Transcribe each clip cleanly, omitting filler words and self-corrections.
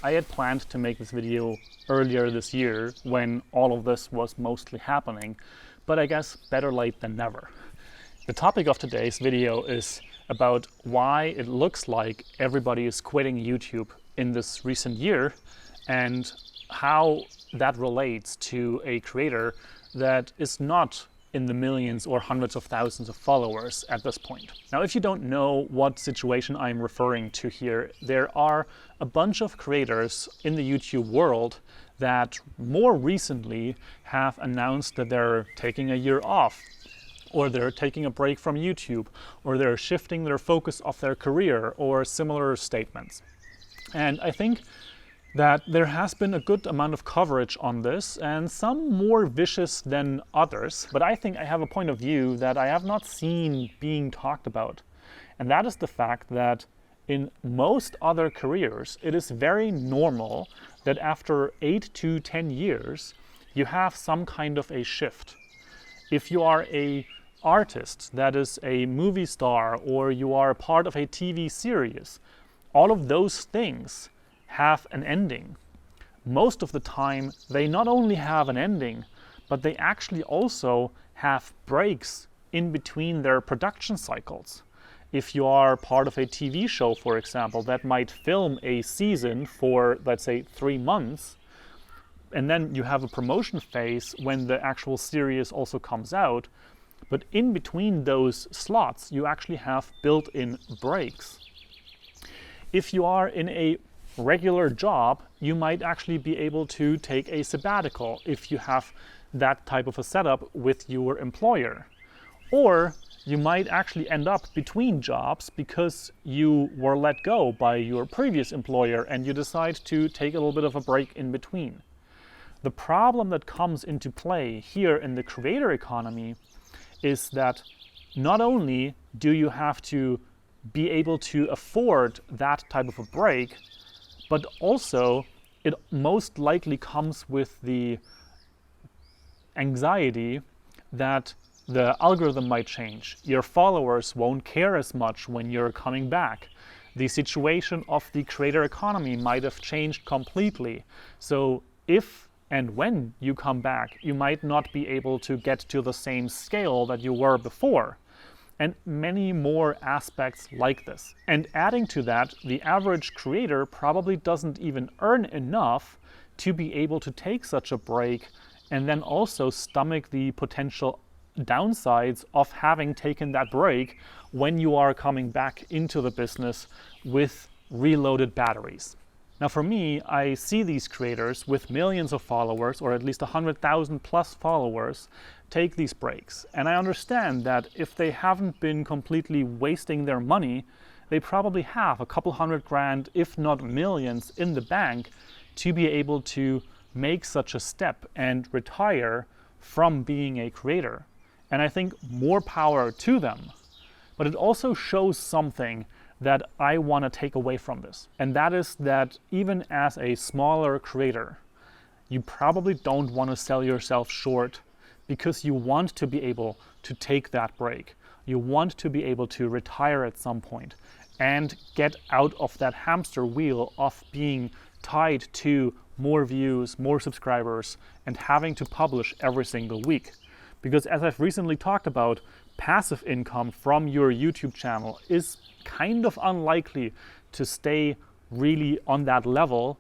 I had planned to make this video earlier this year when all of this was mostly happening, but I guess better late than never. The topic of today's video is about why it looks like everybody is quitting YouTube in this recent year and how that relates to a creator that is not in the millions or hundreds of thousands of followers at this point. Now, if you don't know what situation I'm referring to here, there are a bunch of creators in the YouTube world that more recently have announced that they're taking a year off, or they're taking a break from YouTube, or they're shifting their focus of their career, or similar statements. And I think that there has been a good amount of coverage on this, and some more vicious than others, but I think I have a point of view that I have not seen being talked about. And that is the fact that in most other careers, it is very normal that after 8 to 10 years, you have some kind of a shift. If you are an artist that is a movie star, or you are a part of a TV series, all of those things have an ending. Most of the time, they not only have an ending, but they actually also have breaks in between their production cycles. If you are part of a TV show, for example, that might film a season for, let's say, 3 months, and then you have a promotion phase when the actual series also comes out, but in between those slots, you actually have built-in breaks. If you are in a regular job, you might actually be able to take a sabbatical if you have that type of a setup with your employer. Or you might actually end up between jobs because you were let go by your previous employer and you decide to take a little bit of a break in between. The problem that comes into play here in the creator economy is that not only do you have to be able to afford that type of a break, but also it most likely comes with the anxiety that the algorithm might change. Your followers won't care as much when you're coming back. The situation of the creator economy might have changed completely. So if and when you come back, you might not be able to get to the same scale that you were before. And many more aspects like this. And adding to that, the average creator probably doesn't even earn enough to be able to take such a break and then also stomach the potential downsides of having taken that break when you are coming back into the business with reloaded batteries. Now for me, I see these creators with millions of followers, or at least 100,000 plus followers, take these breaks. And I understand that if they haven't been completely wasting their money, they probably have a couple $100,000, if not millions, in the bank to be able to make such a step and retire from being a creator. And I think more power to them. But it also shows something that I want to take away from this. And that is that even as a smaller creator, you probably don't want to sell yourself short because you want to be able to take that break. You want to be able to retire at some point and get out of that hamster wheel of being tied to more views, more subscribers, and having to publish every single week. Because as I've recently talked about, passive income from your YouTube channel is kind of unlikely to stay really on that level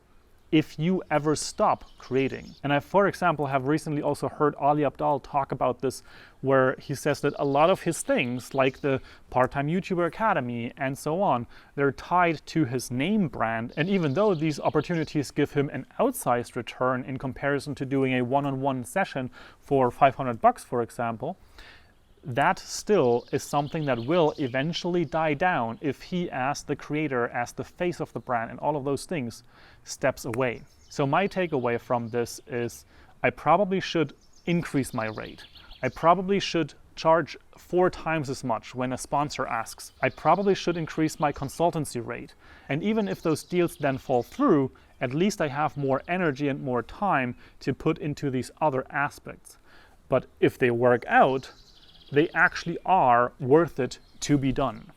if you ever stop creating. And I, for example, have recently also heard Ali Abdaal talk about this, where he says that a lot of his things, like the Part-Time YouTuber Academy and so on, they're tied to his name brand. And even though these opportunities give him an outsized return in comparison to doing a one-on-one session for $500, for example, that still is something that will eventually die down if he, as the creator, as the face of the brand and all of those things, steps away. So my takeaway from this is I probably should increase my rate. I probably should charge 4 times as much when a sponsor asks. I probably should increase my consultancy rate. And even if those deals then fall through, at least I have more energy and more time to put into these other aspects. But if they work out, they actually are worth it to be done.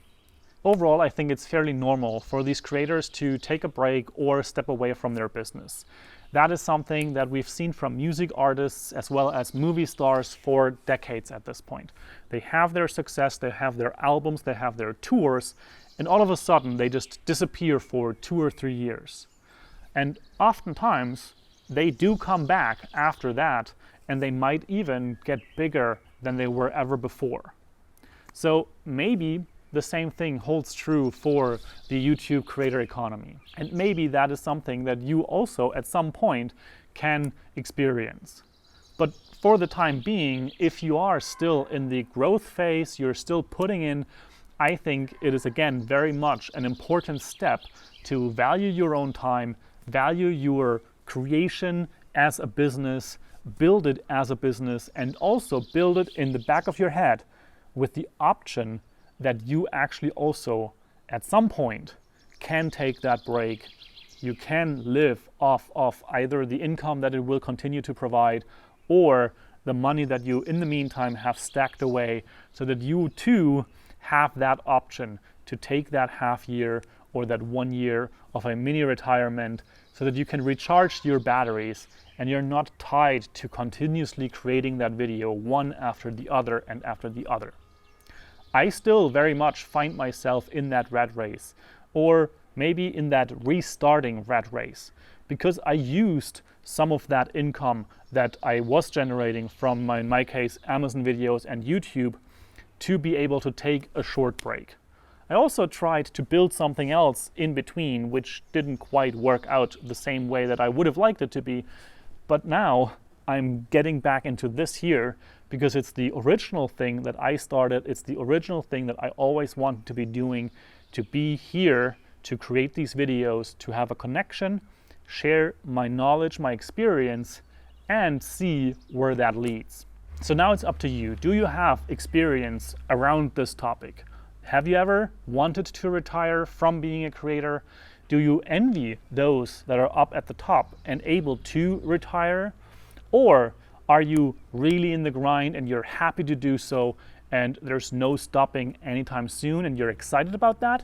Overall, I think it's fairly normal for these creators to take a break or step away from their business. That is something that we've seen from music artists as well as movie stars for decades at this point. They have their success, they have their albums, they have their tours, and all of a sudden they just disappear for 2 or 3 years. And oftentimes they do come back after that, and they might even get bigger than they were ever before. So maybe the same thing holds true for the YouTube creator economy. And maybe that is something that you also at some point can experience. But for the time being, if you are still in the growth phase, you're still putting in, I think it is again very much an important step to value your own time, value your creation as a business, build it as a business, and also build it in the back of your head with the option that you actually also, at some point, can take that break. You can live off of either the income that it will continue to provide or the money that you, in the meantime, have stacked away, so that you too have that option to take that half year or that 1 year of a mini retirement, so that you can recharge your batteries and you're not tied to continuously creating that video one after the other and after the other. I still very much find myself in that rat race, or maybe in that restarting rat race, because I used some of that income that I was generating from, in my case, Amazon videos and YouTube, to be able to take a short break. I also tried to build something else in between, which didn't quite work out the same way that I would have liked it to be, but now I'm getting back into this here because it's the original thing that I started. It's the original thing that I always wanted to be doing, to be here, to create these videos, to have a connection, share my knowledge, my experience, and see where that leads. So now it's up to you. Do you have experience around this topic? Have you ever wanted to retire from being a creator? Do you envy those that are up at the top and able to retire? Or are you really in the grind and you're happy to do so and there's no stopping anytime soon and you're excited about that?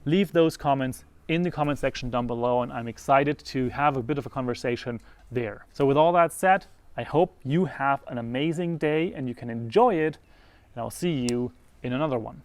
Leave those comments in the comment section down below, and I'm excited to have a bit of a conversation there. So with all that said, I hope you have an amazing day and you can enjoy it, and I'll see you in another one.